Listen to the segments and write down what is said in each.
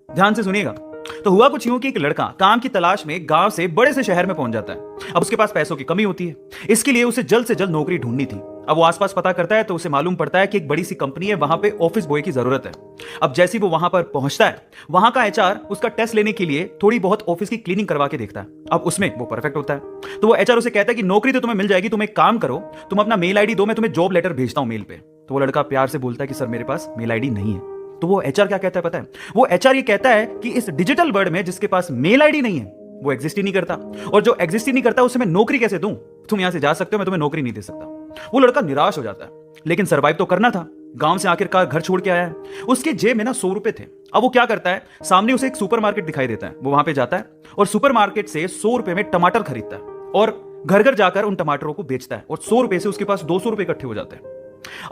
ध्यान से सुनिएगा। तो हुआ कुछ यूं कि एक लड़का काम की तलाश में गांव से बड़े से शहर में पहुंच जाता है। अब उसके पास पैसों की कमी होती है, इसके लिए उसे जल्द से जल्द नौकरी ढूंढनी थी। अब वो आसपास पता करता है तो उसे मालूम पड़ता है कि एक बड़ी सी कंपनी है, वहां पे ऑफिस बॉय की जरूरत है। अब जैसे ही वो वहां पर पहुंचता है, वहां का एचआर उसका टेस्ट लेने के लिए थोड़ी बहुत ऑफिस की क्लीनिंग करवा के देखता है। अब उसमें वो परफेक्ट होता है, तो वो एचआर उसे कहता है कि नौकरी तो तुम्हें मिल जाएगी, तुम एक काम करो, तुम अपना मेल आईडी दो, मैं तुम्हें जॉब लेटर भेजता हूं मेल पे। तो वो लड़का प्यार से बोलता है कि सर मेरे पास मेल आईडी नहीं है। तो वो एचआर क्या कहता है पता है? वो एचआर ये कहता है कि इस डिजिटल वर्ल्ड में जिसके पास मेल आईडी नहीं है वो एग्जिस्ट ही नहीं करता, और जो एग्जिस्ट ही नहीं करता उसे मैं नौकरी कैसे दूं? तुम यहां से जा सकते हो, मैं तुम्हें नौकरी नहीं दे सकता। वो लड़का निराश हो जाता है, लेकिन सर्वाइव तो करना था। गांव से आखिरकार घर छोड़ के आया है, उसके जेब में ना 100 रुपए थे। अब वो क्या करता है, सामने उसे एक सुपरमार्केट दिखाई देता है, वो वहां पे जाता है और सुपरमार्केट से 100 रुपए में टमाटर खरीदता है और घर घर जाकर उन टमाटरों को बेचता है, और 100 रुपए से उसके पास 200 रुपए इकट्ठे हो जाते हैं।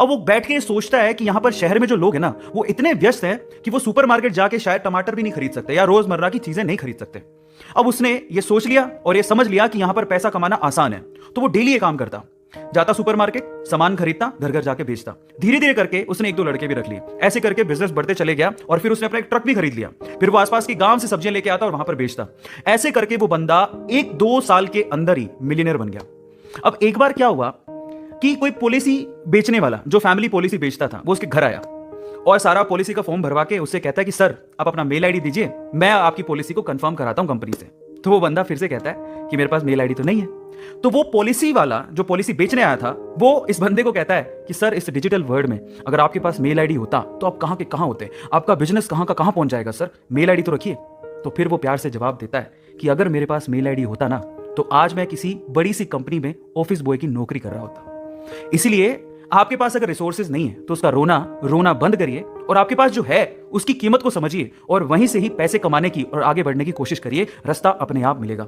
अब वो बैठ के सोचता है कि यहां पर शहर में जो लोग हैं ना, वो इतने व्यस्त हैं कि वो सुपरमार्केट जाके शायद टमाटर भी नहीं खरीद सकते या रोजमर्रा की चीजें नहीं खरीद सकते। अब उसने ये सोच लिया और ये समझ लिया कि यहां पर पैसा कमाना आसान है, तो वो डेली ये काम करता, जाता सुपरमार्केट, सामान खरीदता, घर घर जाके बेचता। धीरे धीरे करके उसने 1-2 लड़के भी रख लिए, ऐसे करके बिजनेस बढ़ते चले गया और फिर उसने अपना एक ट्रक भी खरीद लिया। फिर वो आसपास के गांव से सब्जियां लेके आता और वहां पर बेचता। ऐसे करके वो बंदा 1-2 साल के अंदर ही मिलियनर बन गया। अब एक बार क्या हुआ कि कोई पॉलिसी बेचने वाला जो फैमिली पॉलिसी बेचता था, वो उसके घर आया और सारा पॉलिसी का फॉर्म भरवा के उससे कहता है कि सर आप अपना मेल आईडी दीजिए, मैं आपकी पॉलिसी को कंफर्म कराता हूं कंपनी से। तो वो बंदा फिर से कहता है कि मेरे पास मेल आईडी तो नहीं है। तो वो पॉलिसी वाला जो पॉलिसी बेचने आया था, वो इस बंदे को कहता है कि सर इस डिजिटल वर्ल्ड में अगर आपके पास मेल आईडी होता तो आप कहां के कहां होते, आपका बिजनेस कहां का कहां पहुंच जाएगा, सर मेल आईडी तो रखिए। तो फिर वो प्यार से जवाब देता है कि अगर मेरे पास मेल आईडी होता ना, तो आज मैं किसी बड़ी सी कंपनी में ऑफिस बॉय की नौकरी कर रहा होता। इसलिए आपके पास अगर रिसोर्सेज नहीं है तो उसका रोना बंद करिए और आपके पास जो है उसकी कीमत को समझिए और वहीं से ही पैसे कमाने की और आगे बढ़ने की कोशिश करिए। रास्ता अपने आप मिलेगा।